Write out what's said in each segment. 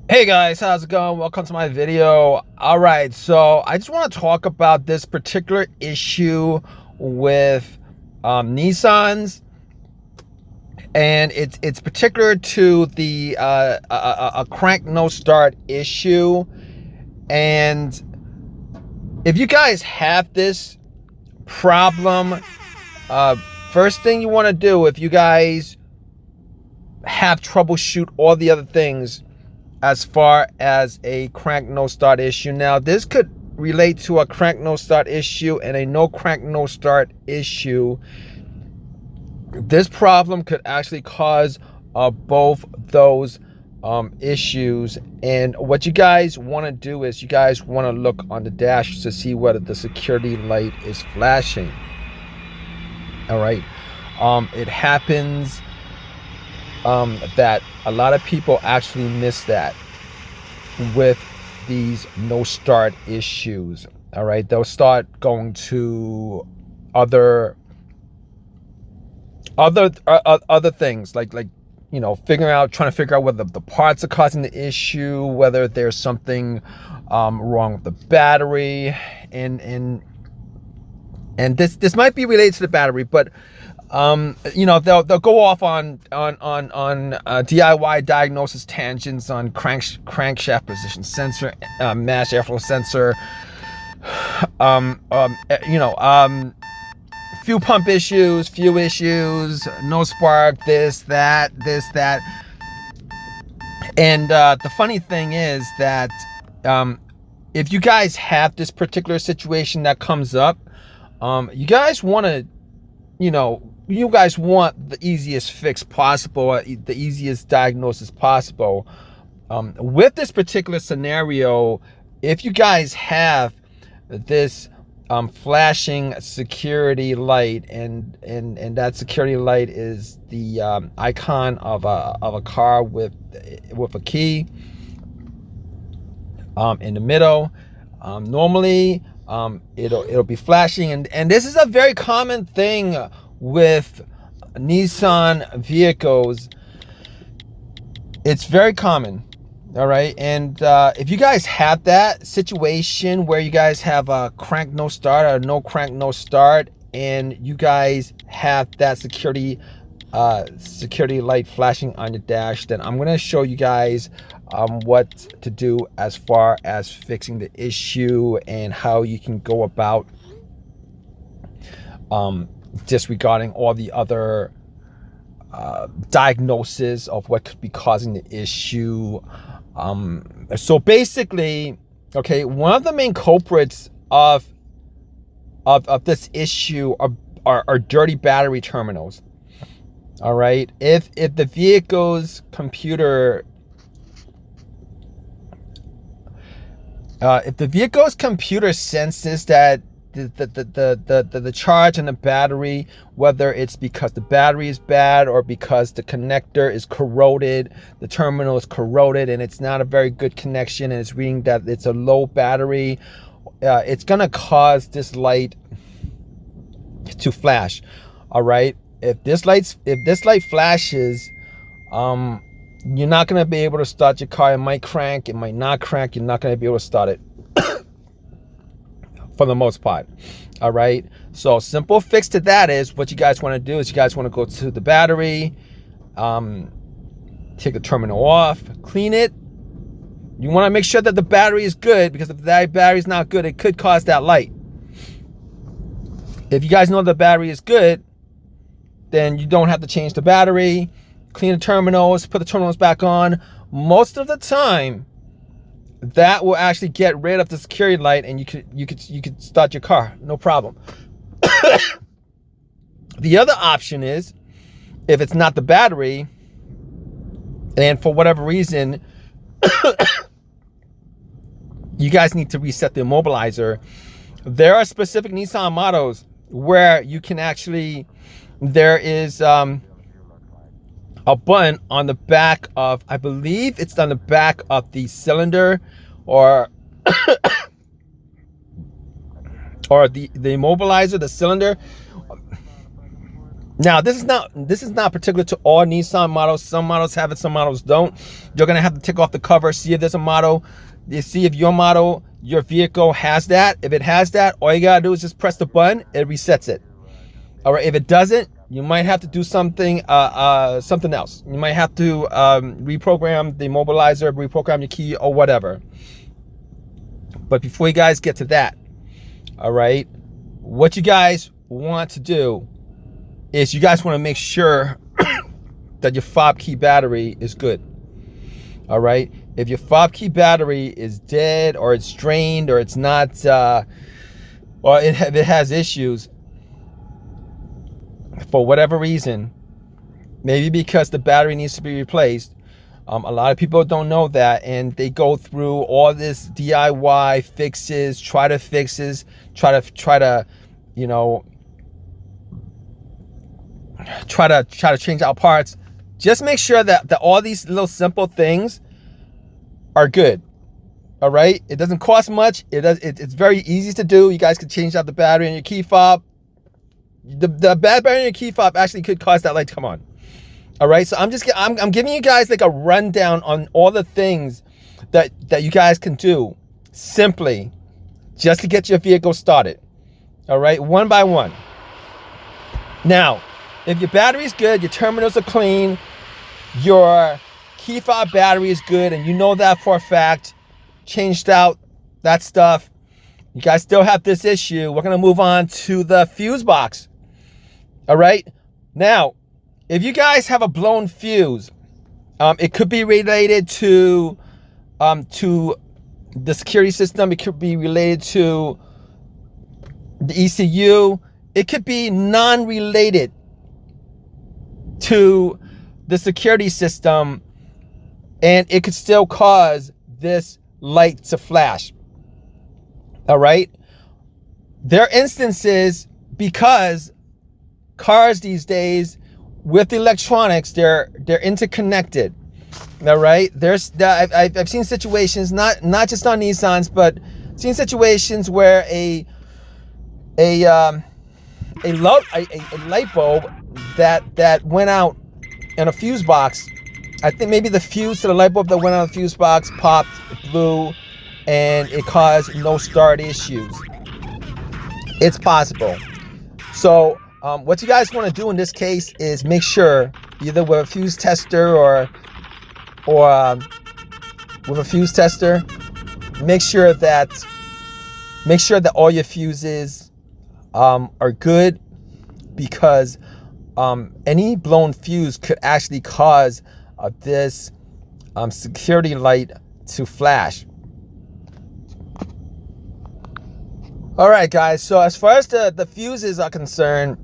Hey guys, how's it going? Welcome to my video. All right, so I just want to talk about this particular issue with Nissans, and it's particular to the a crank no start issue. And if you guys have this problem, uh, first thing you want to do, if you guys have troubleshoot all the other things as far as a crank no start issue. Now this could relate to a crank no start issue and a no crank no start issue. This problem could actually cause both those issues. And what you guys want to do is you guys want to look on the dash to see whether the security light is flashing. All right, it happens that a lot of people actually miss that with these no start issues. All right, they'll start going to other things like you know, trying to figure out whether the parts are causing the issue, whether there's something wrong with the battery, and this might be related to the battery, but you know, they'll go off on DIY diagnosis tangents on crankshaft position sensor, mass airflow sensor, fuel pump issues, fuel issues, no spark, this, that. And the funny thing is that if you guys have this particular situation that comes up, you guys want to, you guys want the easiest fix possible, the easiest diagnosis possible. With this particular scenario, if you guys have this flashing security light, and that security light is the icon of a car with a key in the middle, normally it'll be flashing, and this is a very common thing with Nissan vehicles. It's very common. All right, and if you guys have that situation where you guys have a crank no start or no crank no start, and you guys have that security light flashing on your dash, then I'm going to show you guys what to do as far as fixing the issue and how you can go about disregarding all the other diagnosis of what could be causing the issue. So basically, okay, one of the main culprits of this issue are dirty battery terminals. All right, if the vehicle's computer senses that the charge in the battery, whether it's because the battery is bad or because the connector is corroded, the terminal is corroded and it's not a very good connection, and it's reading that it's a low battery, it's gonna cause this light to flash. All right, if this light flashes, you're not gonna be able to start your car. It might crank, it might not crank. You're not gonna be able to start it for the most part. All right, so simple fix to that is, what you guys want to do is you guys want to go to the battery, take the terminal off, clean it. You want to make sure that the battery is good, because if that battery is not good, it could cause that light. If you guys know the battery is good, then you don't have to change the battery. Clean the terminals, put the terminals back on. Most of the time, that will actually get rid of the security light, and you could start your car, no problem. The other option is, if it's not the battery, and for whatever reason you guys need to reset the immobilizer, there are specific Nissan models where you can actually, there is a button on the back of, I believe it's on the back of the cylinder, or or the immobilizer, the cylinder. Now, this is not particular to all Nissan models. Some models have it, some models don't. You're gonna have to take off the cover, see if there's a model. You see if your model, your vehicle has that. If it has that, all you gotta do is just press the button. It resets it. All right. If it doesn't, you might have to do something something else. You might have to reprogram the Immobilizer, reprogram your key, or whatever. But before you guys get to that, all right, what you guys want to do is you guys want to make sure that your fob key battery is good. All right. If your fob key battery is dead, or it's drained, or it's not, or if it has issues for whatever reason, maybe because the battery needs to be replaced. A lot of people don't know that, and they go through all this DIY fixes, try to, you know, try to change out parts. Just make sure that all these little simple things are good. All right, it doesn't cost much. It's very easy to do. You guys can change out the battery in your key fob. The bad battery in your key fob actually could cause that light to come on. All right, so I'm giving you guys like a rundown on all the things that you guys can do simply just to get your vehicle started. All right, one by one. Now, if your battery's good, your terminals are clean, your key fob battery is good, and you know that for a fact, changed out that stuff, you guys still have this issue, we're going to move on to the fuse box. All right, now, if you guys have a blown fuse, it could be related to the security system. It could be related to the ECU. It could be non-related to the security system, and it could still cause this light to flash. All right. There are instances, because cars these days, with the electronics, they're interconnected. All right, I've seen situations, not just on Nissans, but seen situations where a light bulb that went out in a fuse box, I think maybe the fuse to the light bulb that went out of the fuse box popped, blew, and it caused no start issues. It's possible. So what you guys want to do in this case is make sure, either with a fuse tester or with a fuse tester, make sure that all your fuses are good, because any blown fuse could actually cause this security light to flash. All right, guys, so as far as the fuses are concerned,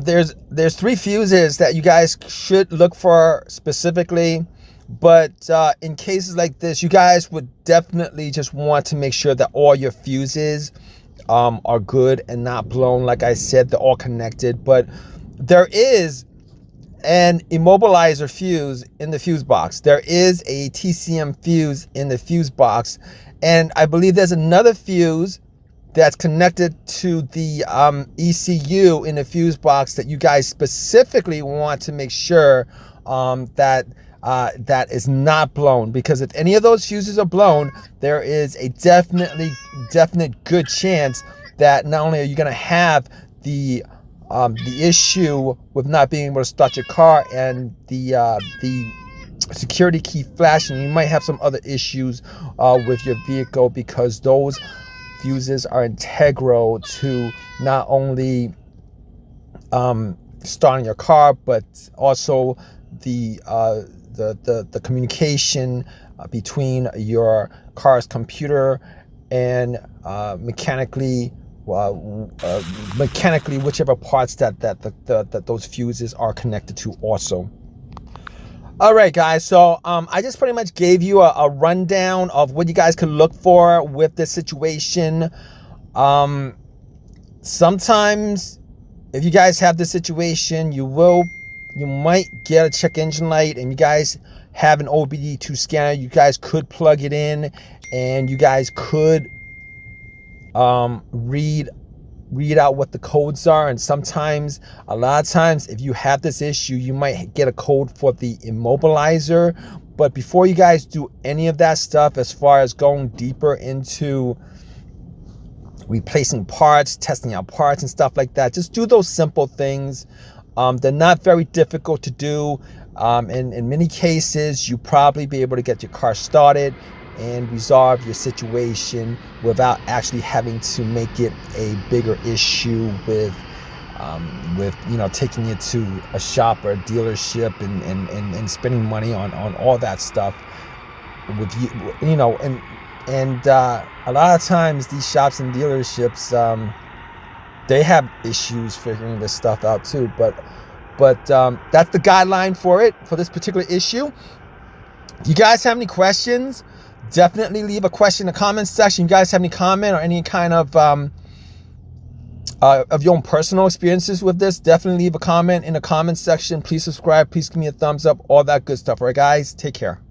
there's 3 fuses that you guys should look for specifically. But in cases like this, you guys would definitely just want to make sure that all your fuses are good and not blown. Like I said, they're all connected. But there is an Immobilizer fuse in the fuse box. There is a TCM fuse in the fuse box. And I believe there's another fuse that's connected to the ECU in the fuse box that you guys specifically want to make sure that is not blown. Because if any of those fuses are blown, there is a definite good chance that not only are you going to have the issue with not being able to start your car and the security key flashing, you might have some other issues with your vehicle, because those fuses are integral to not only starting your car, but also the communication between your car's computer and mechanically whichever parts that those fuses are connected to also. All right, guys, so I just pretty much gave you a rundown of what you guys could look for with this situation. Sometimes if you guys have this situation, you might get a check engine light, and you guys have an OBD2 scanner. You guys could plug it in, and you guys could read read out what the codes are. And sometimes, a lot of times, if you have this issue, you might get a code for the Immobilizer. But before you guys do any of that stuff, as far as going deeper into replacing parts, testing out parts and stuff like that, just do those simple things. They're not very difficult to do. In many cases, you probably be able to get your car started and resolve your situation without actually having to make it a bigger issue with taking it to a shop or a dealership and spending money on all that stuff with and a lot of times these shops and dealerships, they have issues figuring this stuff out too, but that's the guideline for this particular issue. If you guys have any questions, definitely leave a question in the comment section. You guys have any comment or any kind of your own personal experiences with this, definitely leave a comment in the comment section. Please subscribe, please give me a thumbs up, all that good stuff. All right guys, take care.